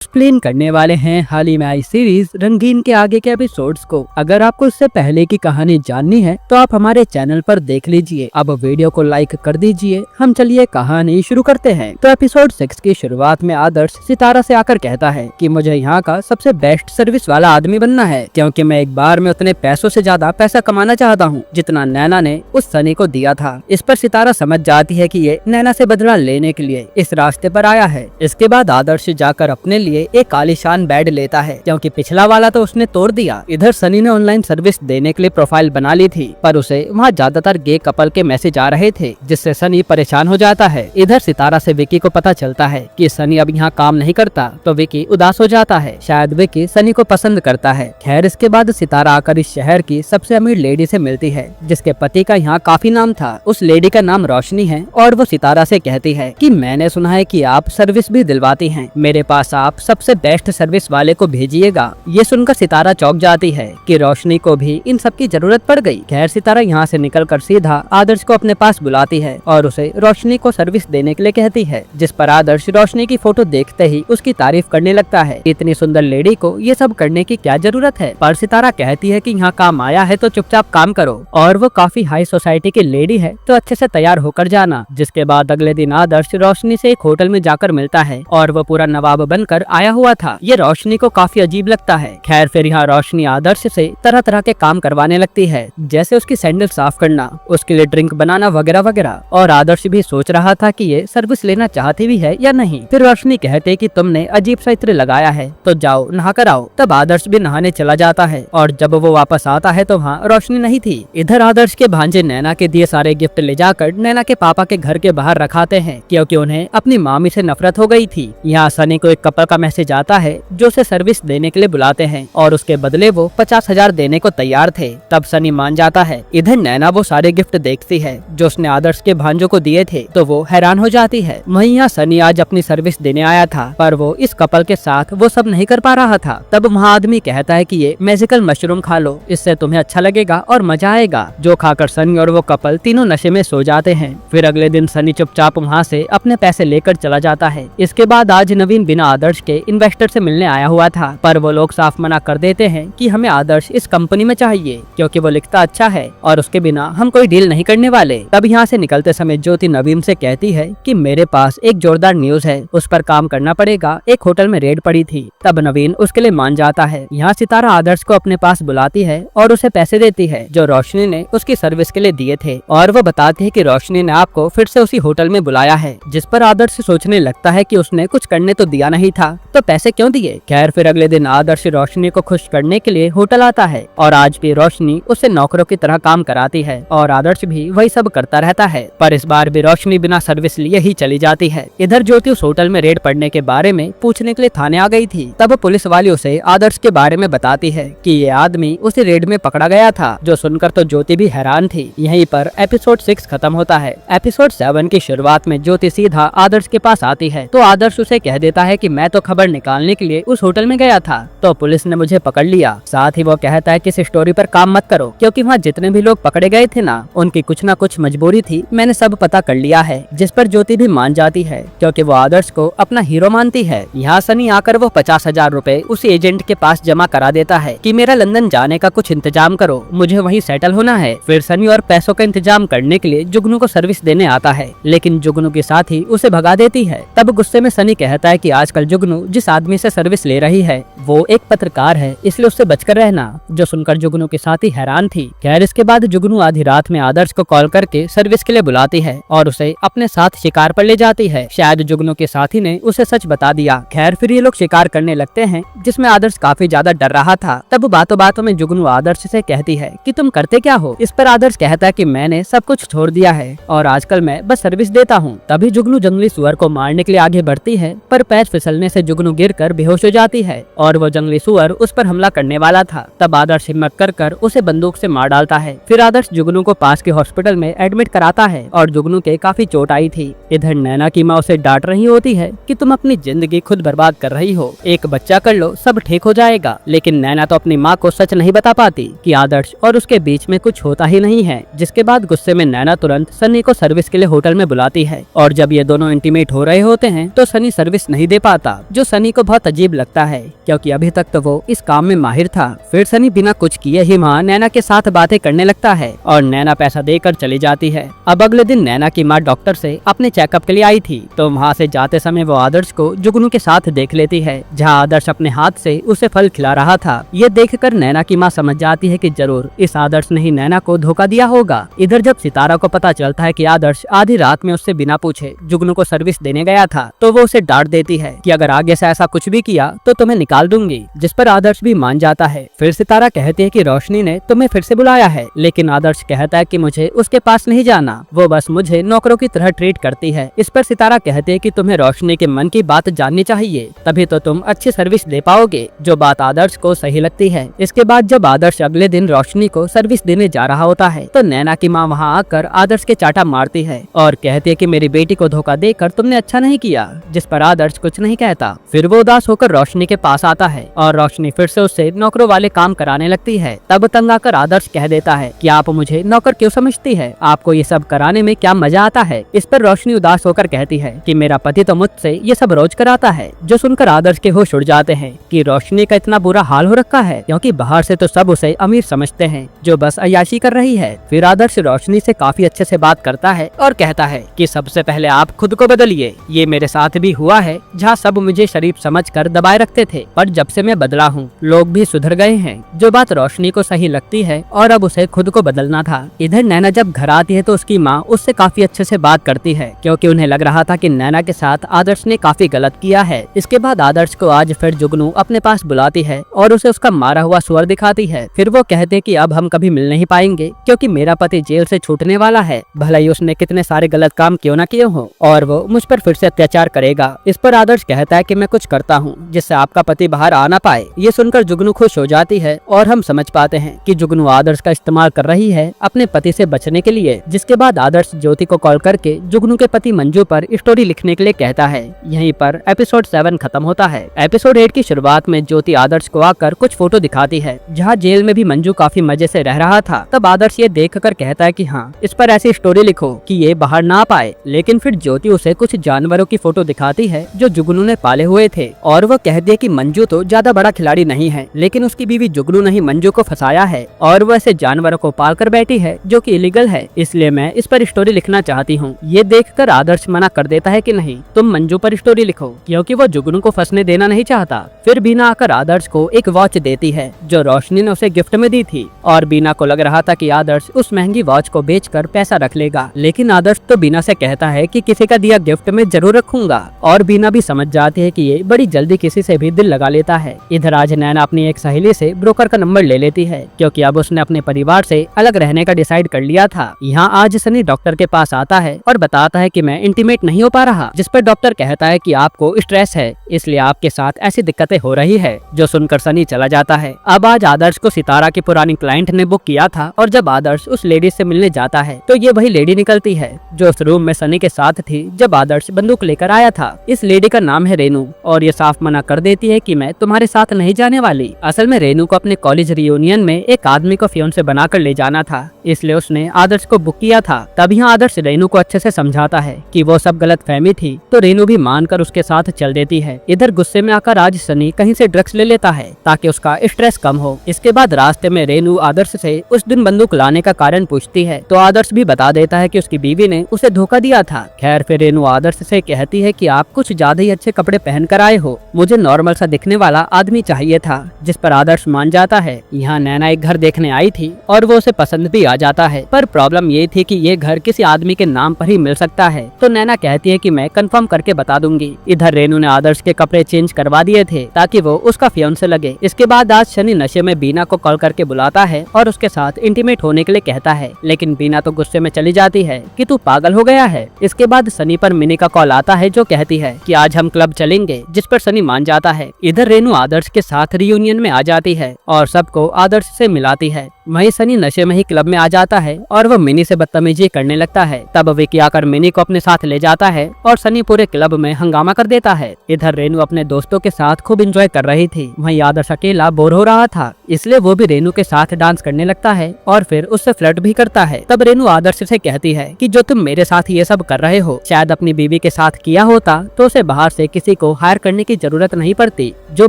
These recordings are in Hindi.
एक्सप्लेन करने वाले हैं हाल ही में आई सीरीज रंगीन के आगे के एपिसोड्स को। अगर आपको इससे पहले की कहानी जाननी है तो आप हमारे चैनल पर देख लीजिए। अब वीडियो को लाइक कर दीजिए। हम चलिए कहानी शुरू करते हैं। तो एपिसोड 6 की शुरुआत में आदर्श सितारा से आकर कहता है कि मुझे यहाँ का सबसे बेस्ट सर्विस वाला आदमी बनना है, क्योंकि मैं एक बार में उतने पैसों से ज्यादा पैसा कमाना चाहता हूँ जितना नैना ने उस सनी को दिया था। इस पर सितारा समझ जाती है कि ये नैना से बदला लेने के लिए इस रास्ते पर आया है। इसके बाद आदर्श जाकर अपने लिए एक आलीशान बेड लेता है, क्योंकि पिछला वाला तो उसने तोड़ दिया। इधर सनी ने ऑनलाइन सर्विस देने के लिए प्रोफाइल बना ली थी, पर उसे वहाँ ज्यादातर गे कपल के मैसेज आ रहे थे, जिससे सनी परेशान हो जाता है। इधर सितारा से विकी को पता चलता है कि सनी अब यहाँ काम नहीं करता, तो विकी उदास हो जाता है। शायद विकी सनी को पसंद करता है। खैर, इसके बाद सितारा आकर इस शहर की सबसे अमीर लेडी से मिलती है, जिसके पति का यहाँ काफी नाम था। उस लेडी का नाम रोशनी है और वो सितारा से कहती है कि मैंने सुना है कि आप सर्विस भी दिलवाती हैं, मेरे पास आप सबसे बेस्ट सर्विस वाले को भेजिएगा। ये सुनकर सितारा चौंक जाती है कि रोशनी को भी इन सब की जरूरत पड़ गई। खैर, सितारा यहाँ से निकलकर सीधा आदर्श को अपने पास बुलाती है और उसे रोशनी को सर्विस देने के लिए कहती है, जिस पर आदर्श रोशनी की फोटो देखते ही उसकी तारीफ करने लगता है। इतनी सुंदर लेडी को ये सब करने की क्या जरूरत है। पर सितारा कहती है कि यहाँ काम आया है तो चुपचाप काम करो, और वो काफी हाई सोसाइटी की लेडी है तो अच्छे से तैयार होकर जाना। जिसके बाद अगले दिन आदर्श रोशनी से एक होटल में जाकर मिलता है और वो पूरा नवाब बनकर आया हुआ था। ये रोशनी को काफी अजीब लगता है। खैर, फिर यहाँ रोशनी आदर्श से तरह तरह के काम करवाने लगती है, जैसे उसकी सैंडल साफ करना, उसके लिए ड्रिंक बनाना वगैरह वगैरह। और आदर्श भी सोच रहा था कि ये सर्विस लेना चाहती भी है या नहीं। फिर रोशनी कहते कि तुमने अजीब सा इत्र लगाया है तो जाओ नहा कर आओ। तब आदर्श भी नहाने चला जाता है और जब वो वापस आता है तो वहाँ रोशनी नहीं थी। इधर आदर्श के भांजे नैना के दिए सारे गिफ्ट ले जाकर नैना के पापा के घर के बाहर रखाते हैं, क्योंकि उन्हें अपनी मामी से नफरत हो गई थी। यहाँ सनी को एक कपल का मैसेज आता है जो उसे सर्विस देने के लिए बुलाते हैं और उसके बदले वो 50,000 देने को तैयार थे। तब सनी मान जाता है। इधर नैना वो सारे गिफ्ट देखती है जो उसने आदर्श के भांजों को दिए थे, तो वो हैरान हो जाती है। वहीं यहाँ सनी आज अपनी सर्विस देने आया था, पर वो इस कपल के साथ वो सब नहीं कर पा रहा था। तब वहाँ आदमी कहता है कि ये मैजिकल मशरूम खा लो, इससे तुम्हें अच्छा लगेगा और मजा आएगा। जो खाकर सनी और वो कपल तीनों नशे में सो जाते हैं। फिर अगले दिन सनी चुपचाप वहाँ से अपने पैसे लेकर चला जाता है। इसके बाद आज नवीन बिना आदर्श के इन्वेस्टर से मिलने आया हुआ था, पर वो लोग साफ मना कर देते हैं कि हमें आदर्श इस कंपनी में चाहिए, क्योंकि वो लिखता अच्छा है और उसके बिना हम कोई डील नहीं करने वाले। तब यहाँ से निकलते समय ज्योति नवीन से कहती है कि मेरे पास एक जोरदार न्यूज है, उस पर काम करना पड़ेगा। एक होटल में रेड पड़ी थी। तब नवीन उसके लिए मान जाता है। यहाँ सितारा आदर्श को अपने पास बुलाती है और उसे पैसे देती है जो रोशनी ने उसकी सर्विस के लिए दिए थे, और वो बताती है कि रोशनी ने आपको फिर से उसी होटल में बुलाया है। जिस पर आदर्श सोचने लगता है कि उसने कुछ करने तो दिया नहीं था, तो पैसे क्यों दिए। खैर, फिर अगले दिन आदर्श रोशनी को खुश करने के लिए होटल आता है और आज भी रोशनी उससे नौकरों की तरह काम कराती है और आदर्श भी वही सब करता रहता है। पर इस बार भी रोशनी बिना सर्विस लिए ही चली जाती है। इधर ज्योति उस होटल में रेड पड़ने के बारे में पूछने के लिए थाने आ गई थी। तब पुलिस वाली उसे आदर्श के बारे में बताती है कि ये आदमी उसी रेड में पकड़ा गया था। जो सुनकर तो ज्योति भी हैरान थी। यहीं पर एपिसोड 6 खत्म होता है। एपिसोड 7 की शुरुआत में ज्योति सीधा आदर्श के पास आती है, तो आदर्श उसे कह देता है कि मैं तो खबर निकालने के लिए उस होटल में गया था, तो पुलिस ने मुझे पकड़ लिया। साथ ही वो कहता है कि इस स्टोरी पर काम मत करो, क्योंकि वहाँ जितने भी लोग पकड़े गए थे ना, उनकी कुछ ना कुछ मजबूरी थी, मैंने सब पता कर लिया है। जिस पर ज्योति भी मान जाती है, क्योंकि वो आदर्श को अपना हीरो मानती है। यहाँ सनी आकर वो 50,000 रुपए उस एजेंट के पास जमा करा देता है कि मेरा लंदन जाने का कुछ इंतजाम करो, मुझे वहीं सेटल होना है। फिर सनी और पैसों का इंतजाम करने के लिए जुगनू को सर्विस देने आता है, लेकिन जुगनू के साथ ही उसे भगा देती है। तब गुस्से में सनी कहता है कि आजकल जुगनू जिस आदमी से सर्विस ले रही है वो एक पत्रकार है, इसलिए उससे बचकर रहना। जो सुनकर जुगनू के साथ ही हैरान थी। खैर, इसके बाद जुगनू आधी रात में आदर्श को कॉल करके सर्विस के लिए बुलाती है और उसे अपने साथ शिकार पर ले जाती है। शायद जुगनू के साथी ने उसे सच बता दिया। खैर, फिर ये लोग शिकार करने लगते हैं, जिसमें आदर्श काफी ज्यादा डर रहा था। तब बातों बातों में जुगनू आदर्श से कहती है कि तुम करते क्या हो। इस पर आदर्श कहता है कि मैंने सब कुछ छोड़ दिया है और आजकल मैं बस सर्विस देता हूँ। तभी जुगनू जंगली सुअर को मारने के लिए आगे बढ़ती है, पर पैर फिसलने से जुगनू गिरकर बेहोश हो जाती है और वो जंगली सुअर उस पर हमला करने वाला था। तब आदर्श हिम्मत कर उसे बंदूक से मार डालता है। फिर आदर्श जुगनू को पास के हॉस्पिटल में एडमिट कराता है और जुगनू के काफी चोट आई थी। इधर नैना की माँ उसे डांट रही होती है कि तुम अपनी जिंदगी खुद बर्बाद कर रही हो, एक बच्चा कर लो सब ठीक हो जाएगा। लेकिन नैना तो अपनी माँ को सच नहीं बता पाती कि आदर्श और उसके बीच में कुछ होता ही नहीं है। जिसके बाद गुस्से में नैना तुरंत सनी को सर्विस के लिए होटल में बुलाती है और जब ये दोनों इंटीमेट हो रहे होते हैं तो सनी सर्विस नहीं दे पाता, जो सनी को बहुत अजीब लगता है क्योंकि अभी तक तो वो इस काम में माहिर था। फिर सनी बिना कुछ किए ही वहाँ नैना के साथ बातें करने लगता है और नैना पैसा देकर चली जाती है। अब अगले दिन नैना की माँ डॉक्टर से अपने चेकअप के लिए आई थी, तो वहाँ से जाते समय वो आदर्श को जुगनू के साथ देख लेती है, जहाँ आदर्श अपने हाथ से उसे फल खिला रहा था। ये देखकर नैना की माँ समझ जाती है कि जरूर इस आदर्श ने ही नैना को धोखा दिया होगा। इधर जब सितारा को पता चलता है कि आदर्श आधी रात में उससे बिना पूछे जुगनू को सर्विस देने गया था, तो वो उसे डांट देती है कि अगर आगे से ऐसा कुछ भी किया तो तुम्हें निकाल दूंगी, जिस पर आदर्श भी मान जाता है। फिर सितारा कहती है कि रोशनी ने तुम्हें फिर से बुलाया है, लेकिन आदर्श कहता है कि मुझे उसके पास नहीं जाना, वो बस मुझे नौकरों की तरह ट्रीट करती है। इस पर सितारा कहती है कि तुम्हें रोशनी के मन की बात जाननी चाहिए, तभी तो तुम अच्छी सर्विस दे पाओगे, जो बात आदर्श को सही लगती है। इसके बाद जब आदर्श अगले दिन रोशनी को सर्विस देने जा रहा होता है, तो नैना की माँ वहाँ आकर आदर्श के चाटा मारती है और कहती है कि मेरी बेटी को धोखा देकर तुमने अच्छा नहीं किया, जिस पर आदर्श कुछ नहीं कहता। फिर वो उदास होकर रोशनी के पास आता है और रोशनी फिर से उससे नौकरों वाले काम कराने लगती है। तब तंग आकर आदर्श कह देता है कि आप मुझे नौकर क्यों समझती है, आपको ये सब कराने में क्या मजा आता है। इस पर रोशनी उदास होकर कहती है कि मेरा पति तो मुझसे ये सब रोज कराता है। जो सुनकर आदर्श के होश उड़ जाते हैं कि रोशनी का इतना बुरा हाल हो रखा है, क्योंकि बाहर से तो सब उसे अमीर समझते हैं जो बस अय्याशी कर रही है। फिर आदर्श रोशनी से काफी अच्छे से बात करता है और कहता है कि सबसे पहले आप खुद को बदलिए, ये मेरे साथ भी हुआ है, जहाँ सब मुझे शरीफ समझकर दबाए रखते थे, पर जब से मैं बदला हूँ लोग भी सुधर गए हैं। जो बात रोशनी को सही लगती है और अब उसे खुद को बदलना था। इधर नैना जब घर आती है तो उसकी माँ उससे काफी अच्छे से बात करती है, क्योंकि उन्हें लग रहा था कि नैना के साथ आदर्श ने काफी गलत किया है। इसके बाद आदर्श को आज फिर जुगनू अपने पास बुलाती है और उसे उसका मारा हुआ सुअर दिखाती है। फिर वो कहते कि अब हम कभी मिल नहीं पाएंगे, क्योंकि मेरा पति जेल से छूटने वाला है, भला ही उसने कितने सारे गलत काम क्यों न किए हो, और वो मुझ पर फिर से अत्याचार करेगा। इस पर आदर्श कहता है कि मैं कुछ करता हूँ जिससे आपका पति बाहर आ ना पाए। ये सुनकर जुगनू खुश हो जाती है और हम समझ पाते हैं कि जुगनू आदर्श का इस्तेमाल कर रही है अपने पति से बचने के लिए। जिसके बाद आदर्श ज्योति को कॉल करके जुगनू के पति मंजू पर स्टोरी लिखने के लिए कहता है। यहीं पर एपिसोड 7 खत्म होता है। एपिसोड 8 की शुरुआत में ज्योति आदर्श को आकर कुछ फोटो दिखाती है, जहाँ जेल में भी मंजू काफी मजे से रह रहा था। तब आदर्श ये देख कर कहता है कि हाँ, इस पर ऐसी स्टोरी लिखो कि ये बाहर ना पाए। लेकिन फिर ज्योति उसे कुछ जानवरों की फोटो दिखाती है जो जुगनू ने पाले हुए थे, और वो कहती है कि मंजू तो ज्यादा बड़ा खिलाड़ी नहीं है, लेकिन उसकी बीवी जुगनू ने ही मंजू को फंसाया है और वो ऐसे जानवरों को पाल कर बैठी है जो कि इलीगल है, इसलिए मैं इस पर स्टोरी लिखना चाहती हूँ। ये देखकर आदर्श मना कर देता है कि नहीं, तुम मंजू पर स्टोरी लिखो, क्योंकि वो जुगनू को फंसने देना नहीं चाहता। फिर बीना आकर आदर्श को एक वॉच देती है जो रोशनी ने उसे गिफ्ट में दी थी, और बीना को लग रहा था कि आदर्श उस महंगी वॉच को बेचकर पैसा रख लेगा, लेकिन आदर्श तो बीना से कहता है कि किसी का दिया गिफ्ट में जरूर रखूंगा, और बीना भी समझ जाती है कि ये बड़ी जल्दी किसी से भी दिल लगा लेता है। इधर आज नैना अपनी एक सहेली से ब्रोकर का नंबर ले लेती है, क्योंकि अब उसने अपने परिवार से अलग रहने का डिसाइड कर लिया था। यहाँ आज सनी डॉक्टर के पास आता है और बताता है कि मैं इंटीमेट नहीं हो पा रहा, जिस पर डॉक्टर कहता है कि आपको स्ट्रेस है, इसलिए आपके साथ ऐसी दिक्कतें हो रही है। जो सुनकर सनी चला जाता है। अब आज आदर्श को सितारा की पुरानी क्लाइंट ने बुक किया था, और जब आदर्श उस लेडी से मिलने जाता है तो ये वही लेडी निकलती है जो उस रूम में सनी के साथ थी जब आदर्श बंदूक लेकर आया था। इस लेडी का नाम है रेनू, और ये साफ मना कर देती है कि मैं तुम्हारे साथ नहीं जाने वाली। असल में रेनू को अपने कॉलेज रियूनियन में एक आदमी को फियोंसे बनाकर ले जाना था, इसलिए उसने आदर्श को बुक किया था। तब यहाँ आदर्श रेनू को अच्छे से समझाता है कि वो सब गलत फहमी थी, तो रेनू भी मानकर उसके साथ चल देती है। इधर गुस्से में आकर आज सनी कहीं से ड्रग्स ले लेता है ताकि उसका स्ट्रेस कम हो। इसके बाद रास्ते में रेनू आदर्श से उस दिन बंदूक लाने का कारण पूछती है, तो आदर्श भी बता देता है कि उसकी बीवी ने उसे धोखा दिया था। खैर फिर रेनू आदर्श से कहती है कि आप कुछ ज्यादा ही अच्छे कपड़े पहन कर आए हो, मुझे नॉर्मल सा दिखने वाला आदमी चाहिए था, जिस पर आदर्श मान जाता है। यहाँ नैना एक घर देखने आई थी और वो उसे पसंद भी आ जाता है, पर प्रॉब्लम ये थी कि ये घर किसी आदमी के नाम पर ही मिल सकता है। तो नैना कहती है कि मैं कंफर्म करके बता दूंगी। इधर रेनू ने आदर्श के कपड़े चेंज करवा दिए थे ताकि वो उसका फियोंसे लगे। इसके बाद आज शनि नशे में बीना को कॉल करके बुलाता है और उसके साथ इंटीमेट होने के लिए कहता है, लेकिन बीना तो गुस्से में चली जाती है कि तू पागल हो गया है। इसके बाद सनी पर मिनी का कॉल आता है जो कहती है कि आज हम क्लब चलेंगे, जिस पर सनी मान जाता है। इधर रेनू आदर्श के साथ रियूनियन में आ जाती है और सबको आदर्श से मिलाती है। वहीं सनी नशे में ही क्लब में आ जाता है और वो मिनी से बदतमीजी करने लगता है। तब विकी आकर मिनी को अपने साथ ले जाता है और सनी पूरे क्लब में हंगामा कर देता है। इधर रेनू अपने दोस्तों के साथ खूब एंजॉय कर रही थी। वहीं आदर्श अकेला बोर हो रहा था, इसलिए वो भी रेनू के साथ डांस करने लगता है और फिर उससे फ्लर्ट भी करता है। तब रेनू आदर्श से कहती है कि जो तुम मेरे साथ ये सब कर रहे हो शायद अपनी बीवी के साथ किया होता तो उसे बाहर से किसी को हायर करने की जरूरत नहीं पड़ती, जो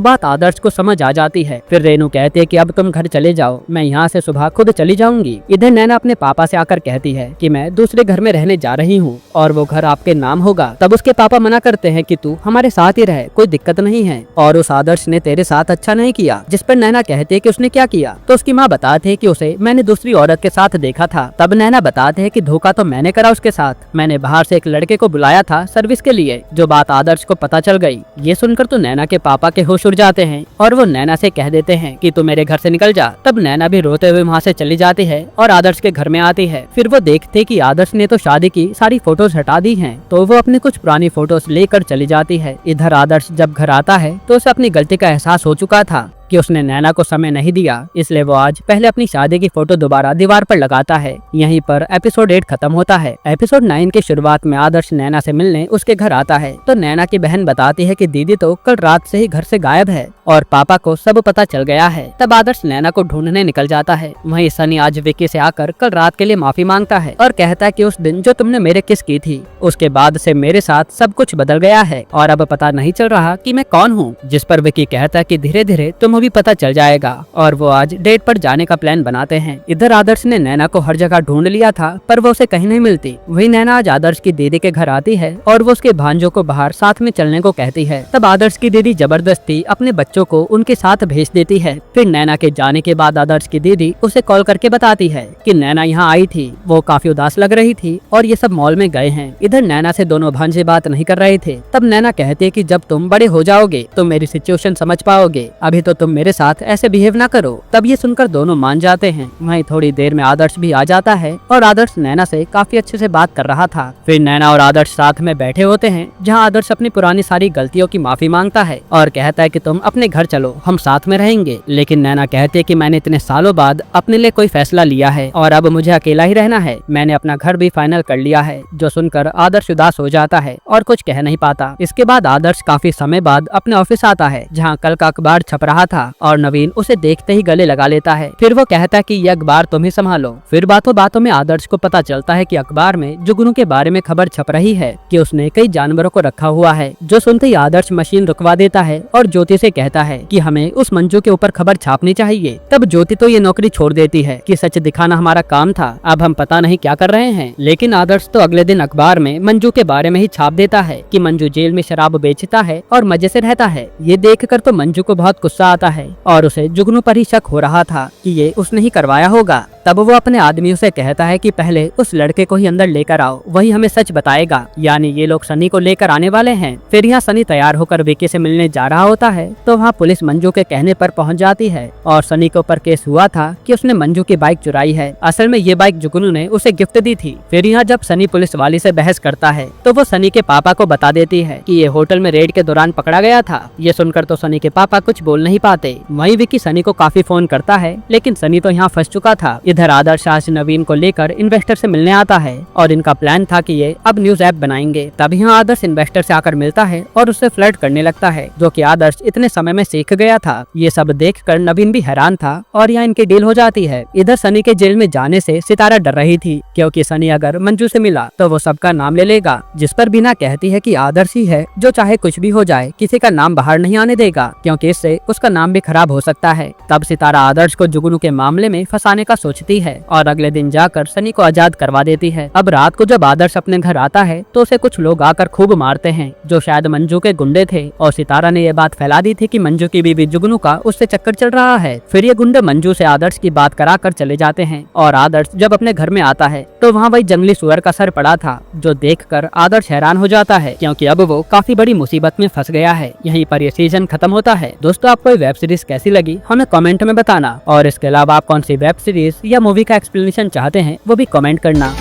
बात आदर्श को समझ आ जाती है। फिर रेनू कहती है कि अब तुम घर चले जाओ, मैं यहाँ से सुबह खुद चली जाऊंगी। इधर नैना अपने पापा से आकर कहती है कि मैं दूसरे घर में रहने जा रही हूँ और वो घर आपके नाम होगा। तब उसके पापा मना करते हैं कि तू हमारे साथ ही रहे, कोई दिक्कत नहीं है और उस आदर्श ने तेरे साथ अच्छा नहीं किया। जिस पर नैना कहती है कि उसने क्या किया, तो उसकी माँ बताते है कि उसे मैंने दूसरी औरत के साथ देखा था। तब नैना बताते है कि धोखा तो मैंने करा उसके साथ, मैंने बाहर से एक लड़के को बुलाया था सर्विस के लिए, जो बात आदर्श को पता चल गई। ये सुनकर तो नैना के पापा के होश उड़ जाते हैं और वो नैना से कह देते हैं कि तू मेरे घर से निकल जा। तब नैना भी रोते हुए वहाँ से चली जाती है और आदर्श के घर में आती है। फिर वो देखते कि आदर्श ने तो शादी की सारी फोटोज हटा दी हैं, तो वो अपने कुछ पुरानी फोटोज लेकर चली जाती है। इधर आदर्श जब घर आता है तो उसे अपनी गलती का एहसास हो चुका था कि उसने नैना को समय नहीं दिया, इसलिए वो आज पहले अपनी शादी की फोटो दोबारा दीवार पर लगाता है। यहीं पर एपिसोड 8 खत्म होता है। एपिसोड 9 की शुरुआत में आदर्श नैना से मिलने उसके घर आता है तो नैना की बहन बताती है कि दीदी तो कल रात से ही घर से गायब है और पापा को सब पता चल गया है। तब आदर्श नैना को ढूंढने निकल जाता है। वहीं सनी आज विकी से आकर कल रात के लिए माफी मांगता है और कहता है कि उस दिन जो तुमने मेरे किस की थी उसके बाद से मेरे साथ सब कुछ बदल गया है और अब पता नहीं चल रहा कि मैं कौन हूँ। जिस पर विकी कहता है कि धीरे धीरे तुम भी पता चल जाएगा और वो आज डेट पर जाने का प्लान बनाते हैं। इधर आदर्श ने नैना को हर जगह ढूंढ लिया था पर वो उसे कहीं नहीं मिलती। वही नैना आज आदर्श की दीदी के घर आती है और वो उसके भांजों को बाहर साथ में चलने को कहती है। तब आदर्श की दीदी जबरदस्ती अपने बच्चों को उनके साथ भेज देती है। फिर नैना के जाने के बाद आदर्श की दीदी उसे कॉल करके बताती है कि नैना यहाँ आई थी, वो काफी उदास लग रही थी और ये सब मॉल में गए हैं। इधर नैना से दोनों भांजे बात नहीं कर रहे थे। तब नैना कहती है कि जब तुम बड़े हो जाओगे तो मेरी सिचुएशन समझ पाओगे, अभी तो तुम मेरे साथ ऐसे बिहेव ना करो। तब ये सुनकर दोनों मान जाते हैं। वहीं थोड़ी देर में आदर्श भी आ जाता है और आदर्श नैना से काफी अच्छे से बात कर रहा था। फिर नैना और आदर्श साथ में बैठे होते हैं जहां आदर्श अपनी पुरानी सारी गलतियों की माफी मांगता है और कहता है कि तुम अपने घर चलो, हम साथ में रहेंगे। लेकिन नैना कहती है कि मैंने इतने सालों बाद अपने लिए कोई फैसला लिया है और अब मुझे अकेला ही रहना है, मैंने अपना घर भी फाइनल कर लिया है। जो सुनकर आदर्श उदास हो जाता है और कुछ कह नहीं पाता। इसके बाद आदर्श काफी समय बाद अपने ऑफिस आता है जहाँ कल का अखबार छप रहा था और नवीन उसे देखते ही गले लगा लेता है। फिर वो कहता है कि ये अखबार तुम ही संभालो। फिर बातों बातों में आदर्श को पता चलता है कि अखबार में जुगनू के बारे में खबर छप रही है कि उसने कई जानवरों को रखा हुआ है। जो सुनते ही आदर्श मशीन रुकवा देता है और ज्योति से कहता है कि हमें उस मंजू के ऊपर खबर छापनी चाहिए। तब ज्योति तो ये नौकरी छोड़ देती है कि सच दिखाना हमारा काम था, अब हम पता नहीं क्या कर रहे हैं। लेकिन आदर्श तो अगले दिन अखबार में मंजू के बारे में ही छाप देता है कि मंजू जेल में शराब बेचता है और मजे से रहता है। ये देखकर तो मंजू को बहुत गुस्सा आता है और उसे जुगनू पर ही शक हो रहा था कि ये उसने ही करवाया होगा। तब वो अपने आदमियों से कहता है कि पहले उस लड़के को ही अंदर लेकर आओ, वही हमें सच बताएगा। यानी ये लोग सनी को लेकर आने वाले हैं। फिर यहाँ सनी तैयार होकर विकी से मिलने जा रहा होता है तो वहाँ पुलिस मंजू के कहने पर पहुँच जाती है और सनी के ऊपर केस हुआ था कि उसने मंजू की बाइक चुराई है। असल में ये बाइक जुगनू ने उसे गिफ्ट दी थी। फिर यहाँ जब सनी पुलिस वाली से बहस करता है तो वो सनी के पापा को बता देती है कि ये होटल में रेड के दौरान पकड़ा गया था। ये सुनकर तो सनी के पापा कुछ बोल नहीं पाते। वहीं विकी सनी को काफी फोन करता है लेकिन सनी तो यहाँ फंस चुका था। इधर आदर्श आज नवीन को लेकर इन्वेस्टर से मिलने आता है और इनका प्लान था कि ये अब न्यूज ऐप बनाएंगे। तब यहाँ आदर्श इन्वेस्टर से आकर मिलता है और उससे फ्लर्ट करने लगता है, जो कि आदर्श इतने समय में सीख गया था। ये सब देखकर नवीन भी हैरान था और यहाँ इनकी डील हो जाती है। इधर सनी के जेल में जाने से सितारा डर रही थी क्योंकि सनी अगर मंजू से मिला तो वो सबका नाम ले लेगा, जिस पर बीना कहती है कि आदर्श ही है जो चाहे कुछ भी हो जाए किसी का नाम बाहर नहीं आने देगा क्योंकि इससे उसका नाम भी खराब हो सकता है। तब सितारा आदर्श को जुगनू के मामले में फंसाने का सोचती है और अगले दिन जाकर सनी को आजाद करवा देती है। अब रात को जब आदर्श अपने घर आता है तो उसे कुछ लोग आकर खूब मारते हैं जो शायद मंजू के गुंडे थे और सितारा ने यह बात फैला दी थी कि मंजू की बीवी जुगनू का उससे चक्कर चल रहा है। फिर ये गुंडे मंजू से आदर्श की बात कराकर चले जाते हैं और आदर्श जब अपने घर में आता है तो वहाँ वही जंगली सुअर का सर पड़ा था, जो देखकर आदर्श हैरान हो जाता है क्योंकि अब वो काफी बड़ी मुसीबत में फंस गया है। यहीं पर ये सीजन खत्म होता है। दोस्तों, आपको वेब सीरीज कैसी लगी हमें कमेंट में बताना और इसके अलावा आप कौन सी वेब सीरीज या मूवी का एक्सप्लेनेशन चाहते हैं वो भी कमेंट करना।